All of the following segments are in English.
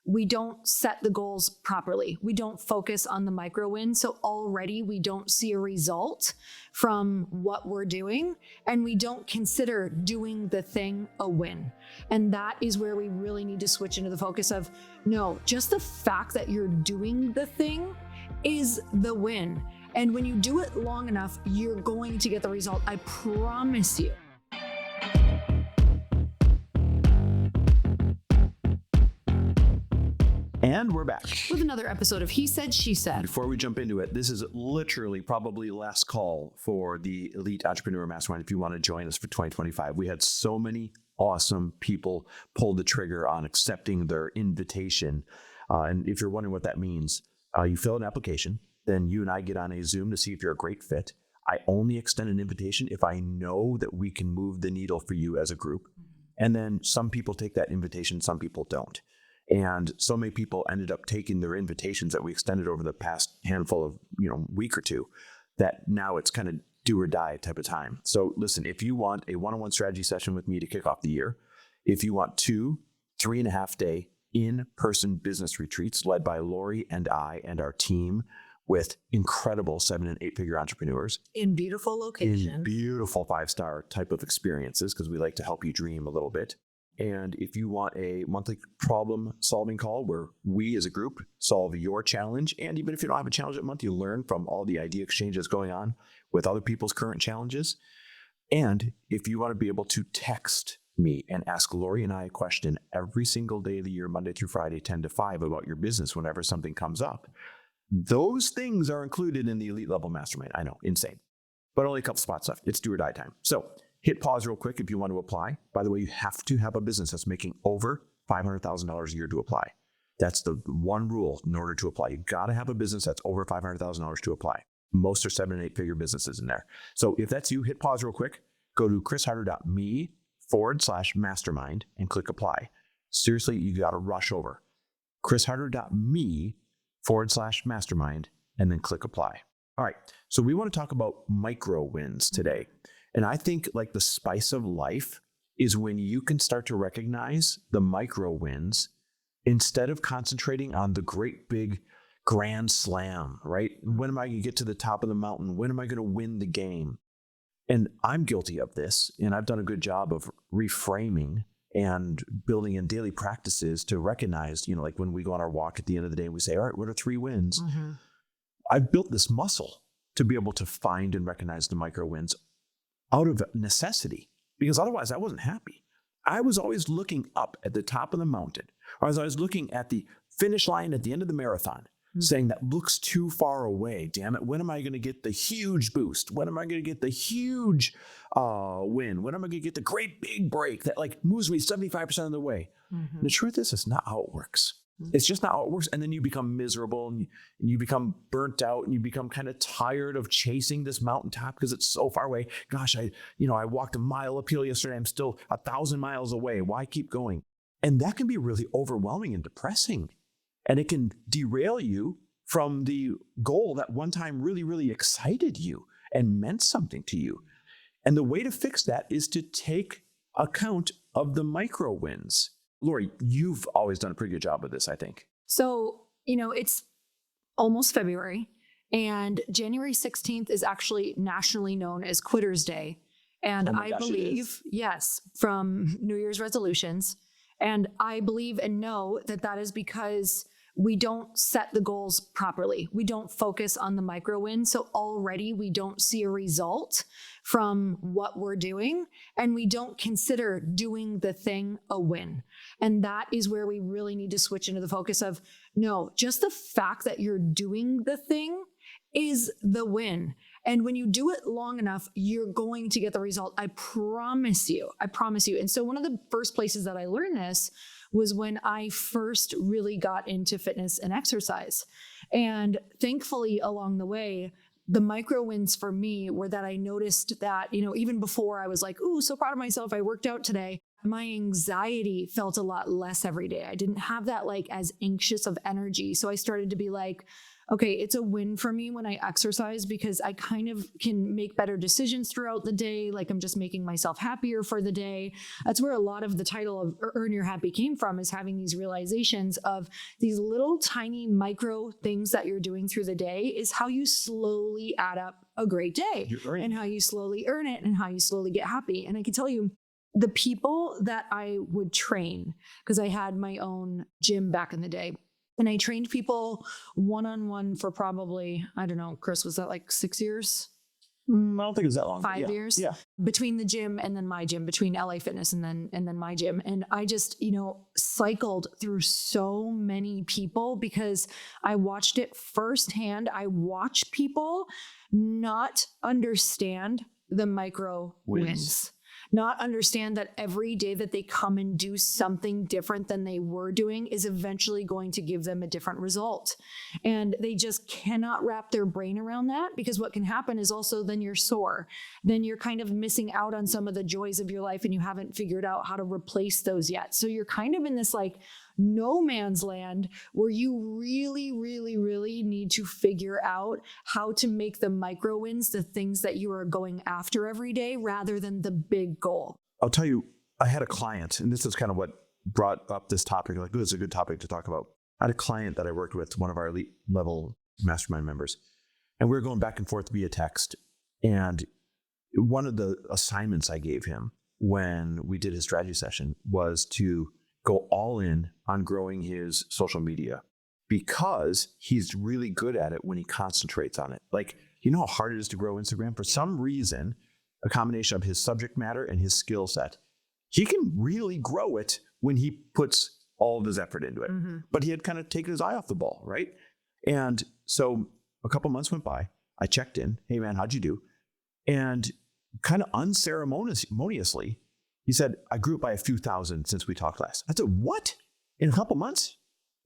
we don't set the goals properly. We don't focus on the micro wins. So already we don't see a result from what we're doing, and we don't consider doing the thing a win. And that is where we really need to switch into the focus of, no, just the fact that you're doing the thing is the win. And when you do it long enough, you're going to get the result. I promise you. And we're back with another episode of He Said, She Said. Before we jump into it, this is literally probably last call for the Elite Entrepreneur Mastermind if you want to join us for 2025. We had so many awesome people pull the trigger on accepting their invitation. And if you're wondering what that means, you fill an application, then you and I get on a Zoom to see if you're a great fit. I only extend an invitation if I know that we can move the needle for you as a group. And then some people take that invitation, some people don't. And so many people ended up taking their invitations that we extended over the past handful of, week or two, that now it's kind of do or die type of time. So listen, if you want a one-on-one strategy session with me to kick off the year, if you want 2 3.5 day in-person business retreats led by Lori and I and our team with incredible 7 and 8 figure entrepreneurs in beautiful locations, in beautiful 5-star type of experiences, because we like to help you dream a little bit. And if you want a monthly problem solving call where we as a group solve your challenge, and even if you don't have a challenge that month, you learn from all the idea exchanges going on with other people's current challenges. And if you want to be able to text me and ask Lori and I a question every single day of the year, Monday through Friday, 10 to 5 about your business whenever something comes up, those things are included in the Elite Level Mastermind. I know, insane, but only a couple spots left. It's do or die time. So hit pause real quick if you want to apply. By the way, you have to have a business that's making over $500,000 a year to apply. That's the one rule in order to apply. You got to have a business that's over $500,000 to apply. Most are 7 and 8 figure businesses in there. So if that's you, hit pause real quick. Go to chrisharder.me/mastermind and click apply. Seriously, you got to rush over. chrisharder.me/mastermind and then click apply. All right. So we want to talk about micro wins today. And I think like the spice of life is when you can start to recognize the micro wins instead of concentrating on the great big grand slam, right? When am I going to get to the top of the mountain? When am I going to win the game? And I'm guilty of this. And I've done a good job of reframing and building in daily practices to recognize, like when we go on our walk at the end of the day and we say, all right, what are 3 wins? Mm-hmm. I've built this muscle to be able to find and recognize the micro wins out of necessity, because otherwise I wasn't happy. I was always looking up at the top of the mountain, or I was always looking at the finish line at the end of the marathon, saying that looks too far away. Damn it. When am I going to get the huge boost? When am I going to get the huge win? When am I going to get the great big break that moves me 75% of the way? Mm-hmm. The truth is, it's not how it works. It's just not how it works. And then you become miserable and you become burnt out and you become kind of tired of chasing this mountaintop because it's so far away. Gosh, I walked a mile uphill yesterday. I'm still 1,000 miles away. Why keep going? And that can be really overwhelming and depressing. And it can derail you from the goal that one time really, really excited you and meant something to you. And the way to fix that is to take account of the micro wins. Lori, you've always done a pretty good job of this, I think. So, it's almost February, and January 16th is actually nationally known as Quitter's Day. And I believe, yes, from New Year's resolutions. And I believe and know that is because we don't set the goals properly. We don't focus on the micro wins. So already we don't see a result from what we're doing, and we don't consider doing the thing a win. And that is where we really need to switch into the focus of, no, just the fact that you're doing the thing is the win. And when you do it long enough, you're going to get the result. I promise you. And so one of the first places that I learned this was when I first really got into fitness and exercise. And thankfully along the way, the micro wins for me were that I noticed that, even before I was like, ooh, so proud of myself, I worked out today. My anxiety felt a lot less every day. I didn't have that as anxious of energy. So I started to be like, okay, it's a win for me when I exercise because I kind of can make better decisions throughout the day. Like I'm just making myself happier for the day. That's where a lot of the title of Earn Your Happy came from, is having these realizations of these little tiny micro things that you're doing through the day is how you slowly add up a great day and how you slowly earn it and how you slowly get happy. And I can tell you, the people that I would train, because I had my own gym back in the day, and I trained people one-on-one for probably, I don't know, Chris, was that like 6 years? I don't think it was that long. 5 years? Yeah. Between the gym and then my gym, between LA Fitness and then my gym. And I just, cycled through so many people because I watched it firsthand. I watched people not understand the micro wins. Not understand that every day that they come and do something different than they were doing is eventually going to give them a different result. And they just cannot wrap their brain around that, because what can happen is also then you're sore. Then you're kind of missing out on some of the joys of your life and you haven't figured out how to replace those yet. So you're kind of in this like no man's land where you really, really, really need to figure out how to make the micro wins the things that you are going after every day rather than the big goal. I'll tell you, I had a client, and this is kind of what brought up this topic. Like, this is a good topic to talk about. I had a client that I worked with, one of our elite level mastermind members, and we were going back and forth via text. And one of the assignments I gave him when we did his strategy session was to go all in on growing his social media, because he's really good at it when he concentrates on it. Like, you know how hard it is to grow Instagram? For some reason, a combination of his subject matter and his skill set, he can really grow it when he puts all of his effort into it. Mm-hmm. But he had kind of taken his eye off the ball, right? And so a couple months went by. I checked in. Hey, man, how'd you do? And kind of unceremoniously, he said, I grew it by a few thousand since we talked last. I said, what? In a couple months?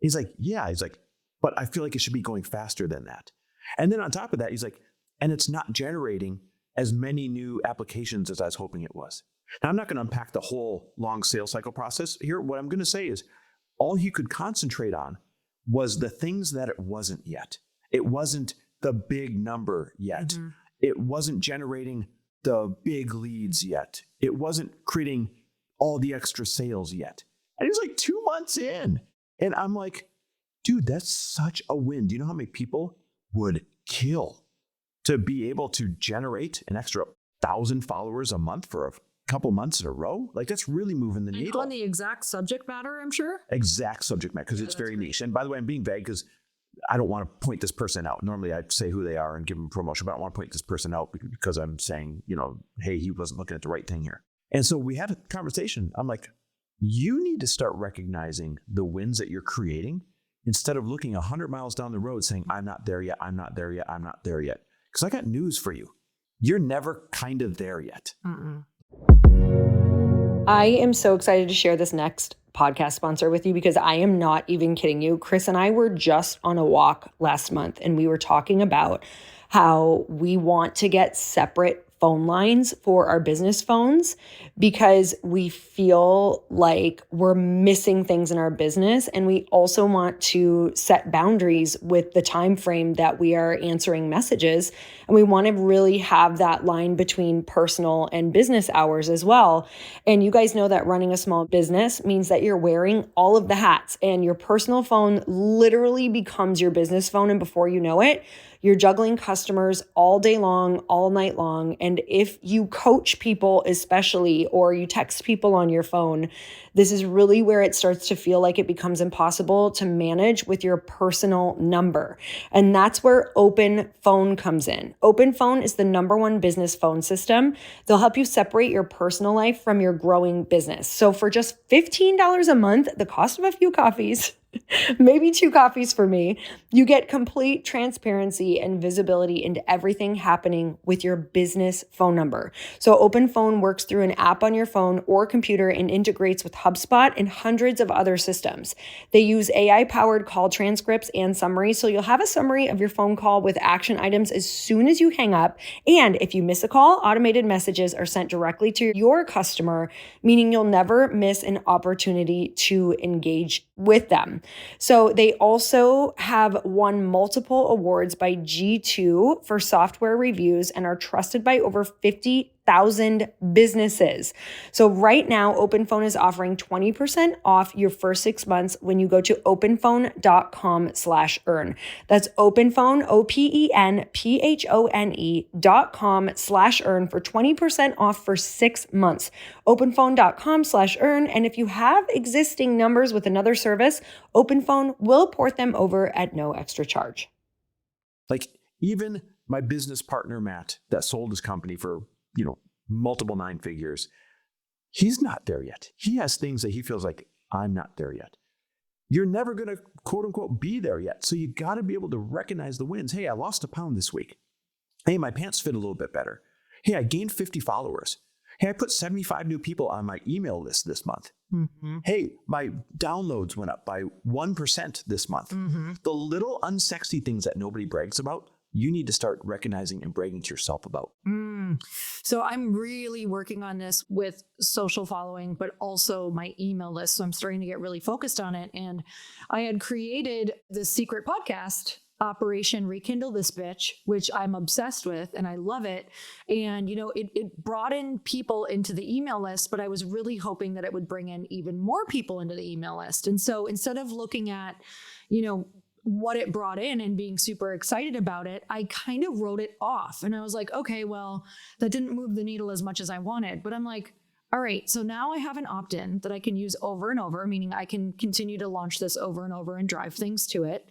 He's like, yeah. He's like, but I feel like it should be going faster than that. And then on top of that, he's like, and it's not generating as many new applications as I was hoping it was. Now, I'm not going to unpack the whole long sales cycle process here. What I'm going to say is all he could concentrate on was the things that it wasn't yet. It wasn't the big number yet. Mm-hmm. It wasn't generating the big leads yet. It wasn't creating all the extra sales yet. And he was like 2 months in. And I'm like, dude, that's such a win. Do you know how many people would kill to be able to generate an extra 1,000 followers a month for a couple months in a row? Like, that's really moving the needle. On the exact subject matter, I'm sure. Exact subject matter, because it's very niche. And by the way, I'm being vague because I don't want to point this person out. Normally I'd say who they are and give them promotion, but I don't want to point this person out because I'm saying, hey, he wasn't looking at the right thing here. And so we had a conversation. I'm like, you need to start recognizing the wins that you're creating instead of looking 100 miles down the road saying, I'm not there yet. I'm not there yet. I'm not there yet. Because I got news for you. You're never kind of there yet. Mm-mm. I am so excited to share this next podcast sponsor with you because I am not even kidding you. Chris and I were just on a walk last month and we were talking about how we want to get separate phone lines for our business phones because we feel like we're missing things in our business, and we also want to set boundaries with the time frame that we are answering messages, and we want to really have that line between personal and business hours as well. And you guys know that running a small business means that you're wearing all of the hats, and your personal phone literally becomes your business phone, and before you know it, you're juggling customers all day long, all night long. And if you coach people especially, or you text people on your phone, this is really where it starts to feel like it becomes impossible to manage with your personal number. And that's where Open Phone comes in. Open Phone is the #1 business phone system. They'll help you separate your personal life from your growing business. So for just $15 a month, the cost of a few coffees, maybe 2 coffees for me, you get complete transparency and visibility into everything happening with your business phone number. So Open Phone works through an app on your phone or computer and integrates with HubSpot, and hundreds of other systems. They use AI-powered call transcripts and summaries, so you'll have a summary of your phone call with action items as soon as you hang up. And if you miss a call, automated messages are sent directly to your customer, meaning you'll never miss an opportunity to engage with them. So they also have won multiple awards by G2 for software reviews and are trusted by over 50,000 businesses. So right now, OpenPhone is offering 20% off your first 6 months when you go to openphone.com/earn. That's OpenPhone, OpenPhone.com/earn for 20% off for 6 months. OpenPhone.com/earn. And if you have existing numbers with another service, OpenPhone will port them over at no extra charge. Like even my business partner, Matt, that sold his company for, multiple 9 figures, he's not there yet. He has things that he feels like, I'm not there yet. You're never going to quote unquote be there yet. So you got to be able to recognize the wins. Hey, I lost a pound this week. Hey, my pants fit a little bit better. Hey, I gained 50 followers. Hey, I put 75 new people on my email list this month. Mm-hmm. Hey, my downloads went up by 1% this month. Mm-hmm. The little unsexy things that nobody brags about, you need to start recognizing and bragging to yourself about. So I'm really working on this with social following, but also my email list. So I'm starting to get really focused on it. And I had created this secret podcast, Operation Rekindle This Bitch, which I'm obsessed with and I love it. And, it brought in people into the email list, but I was really hoping that it would bring in even more people into the email list. And so instead of looking at, what it brought in and being super excited about it, I kind of wrote it off. And I was like, okay, well, that didn't move the needle as much as I wanted. But I'm like, all right, so now I have an opt-in that I can use over and over, meaning I can continue to launch this over and over and drive things to it.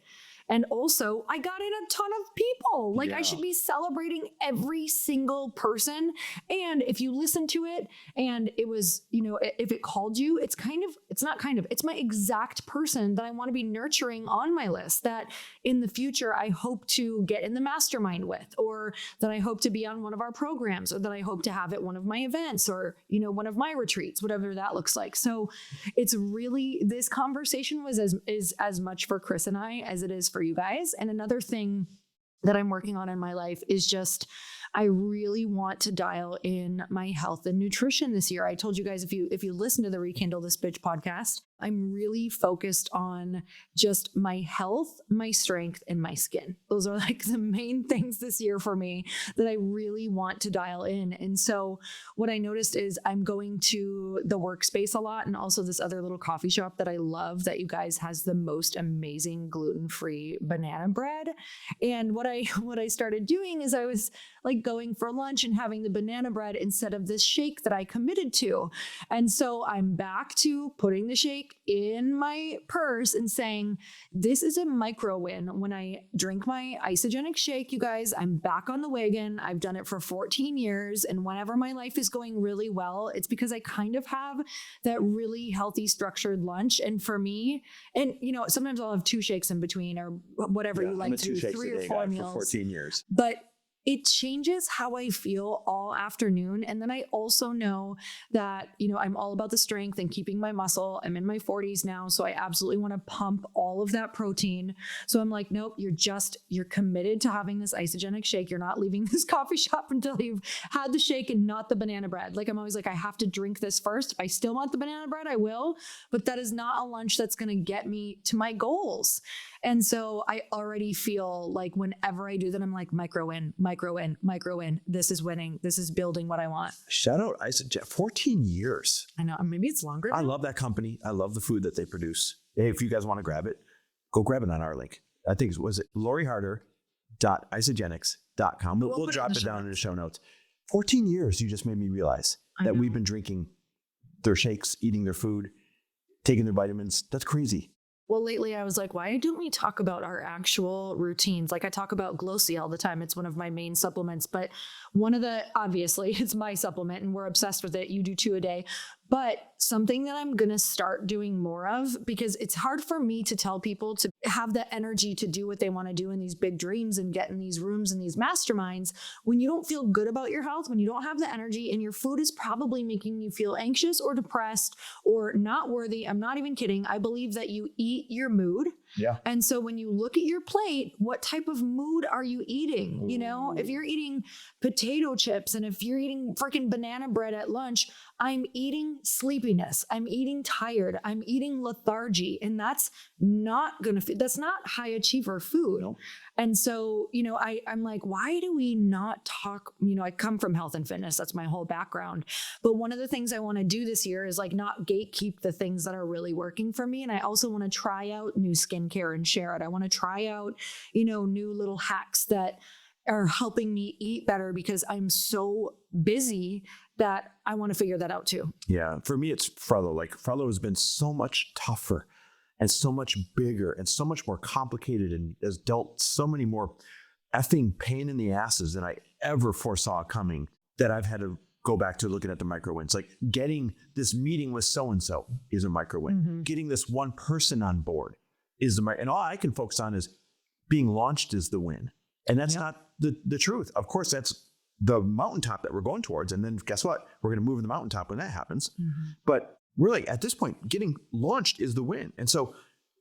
And also, I got in a ton of people. I should be celebrating every single person. And if you listen to it and it was, if it called you, it's my exact person that I want to be nurturing on my list that in the future, I hope to get in the mastermind with, or that I hope to be on one of our programs, or that I hope to have at one of my events, or, one of my retreats, whatever that looks like. So it's really, this conversation was as much for Chris and I as it is for you guys. And another thing that I'm working on in my life is just, I really want to dial in my health and nutrition this year. I told you guys, if you listen to the Rekindle This Bitch podcast, I'm really focused on just my health, my strength, and my skin. Those are the main things this year for me that I really want to dial in. And so what I noticed is I'm going to the workspace a lot, and also this other little coffee shop that I love that you guys has the most amazing gluten-free banana bread. And what I started doing is I was going for lunch and having the banana bread instead of this shake that I committed to. And so I'm back to putting the shake in my purse and saying, this is a micro win. When I drink my isogenic shake, you guys, I'm back on the wagon. I've done it for 14 years. And whenever my life is going really well, it's because I kind of have that really healthy, structured lunch. And for me, and sometimes I'll have 2 shakes in between or whatever you like to do, 3 or 4 meals. For 14 years. But it changes how I feel all afternoon. And then I also know that, I'm all about the strength and keeping my muscle. I'm in my 40s now, so I absolutely want to pump all of that protein. So I'm like, nope, you're committed to having this isogenic shake. You're not leaving this coffee shop until you've had the shake and not the banana bread. I'm always I have to drink this first. If I still want the banana bread, I will, but that is not a lunch that's going to get me to my goals. And so I already feel whenever I do that, I'm like, micro win. This is winning. This is building what I want. Shout out Isogen. 14 years. I know. Maybe it's longer. I love that company. I love the food that they produce. Hey, if you guys want to grab it, go grab it on our link. I think was it loriharder.isogenics.com. We'll drop it down in the show notes. 14 years. You just made me realize that we've been drinking their shakes, eating their food, taking their vitamins. That's crazy. Well, lately I was like, why don't we talk about our actual routines? I talk about Glossy all the time. It's one of my main supplements, but obviously it's my supplement and we're obsessed with it. You do 2 a day, But something that I'm going to start doing more of, because it's hard for me to tell people to have the energy to do what they want to do in these big dreams and get in these rooms and these masterminds when you don't feel good about your health, when you don't have the energy, and your food is probably making you feel anxious or depressed or not worthy. I'm not even kidding. I believe that you eat your mood. Yeah. And so when you look at your plate, what type of mood are you eating? Ooh. You know, if you're eating potato chips and if you're eating freaking banana bread at lunch, I'm eating sleepiness. I'm eating tired. I'm eating lethargy. And that's not that's not high achiever food. Nope. And so, you know, I'm like, why do we not talk? You know, I come from health and fitness. That's my whole background. But one of the things I want to do this year is like not gatekeep the things that are really working for me. And I also want to try out new skincare and share it. I want to try out, you know, new little hacks that are helping me eat better because I'm so busy that I want to figure that out too. Yeah. For me, it's Frello. Like Frello has been so much tougher and so much bigger and so much more complicated and has dealt so many more effing pain in the asses than I ever foresaw coming, that I've had to go back to looking at the micro wins. Like getting this meeting with so-and-so is a micro win. Mm-hmm. Getting this one person on board is the micro. And all I can focus on is being launched is the win. And that's not the truth. Of course, that's the mountaintop that we're going towards. And then guess what? We're going to move in the mountaintop when that happens. Mm-hmm. But really, at this point, getting launched is the win. And so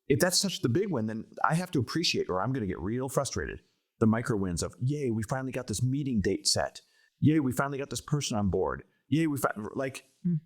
if that's such the big win, then I have to appreciate, or I'm going to get real frustrated, the micro wins of, yay, we finally got this meeting date set. Yay, we finally got this person on board. Yay,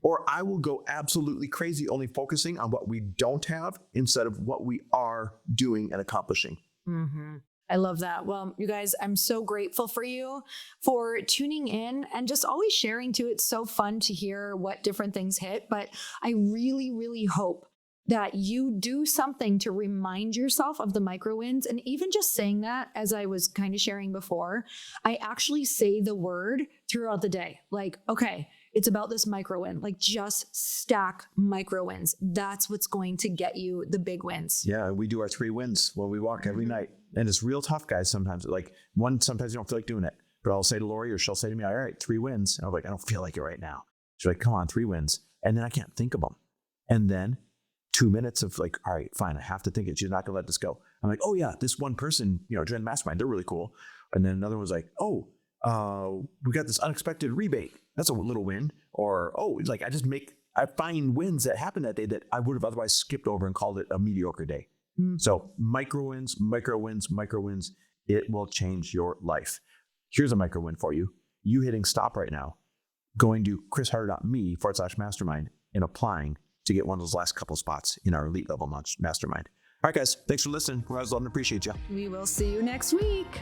or I will go absolutely crazy only focusing on what we don't have instead of what we are doing and accomplishing. Mm-hmm. I love that. Well, you guys, I'm so grateful for you for tuning in and just always sharing too. It's so fun to hear what different things hit, but I really, really hope that you do something to remind yourself of the micro wins. And even just saying that, as I was kind of sharing before, I actually say the word throughout the day. Like, okay, it's about this micro win. Like just stack micro wins. That's what's going to get you the big wins. Yeah, we do our 3 wins when we walk every night. And it's real tough, guys, sometimes. Like sometimes you don't feel like doing it. But I'll say to Lori, or she'll say to me, all right, 3 wins. And I'm like, I don't feel like it right now. She's like, come on, 3 wins. And then I can't think of them. And then 2 minutes of like, all right, fine, I have to think it. She's not going to let this go. I'm like, oh yeah, this one person, joined the mastermind. They're really cool. And then another was like, we got this unexpected rebate. That's a little win. Or, like I find wins that happen that day that I would have otherwise skipped over and called it a mediocre day. So micro wins, micro wins, micro wins. It will change your life. Here's a micro win for you. You hitting stop right now, going to chrisharder.me/mastermind and applying to get one of those last couple spots in our elite level mastermind. All right, guys, thanks for listening. I love and appreciate you. We will see you next week.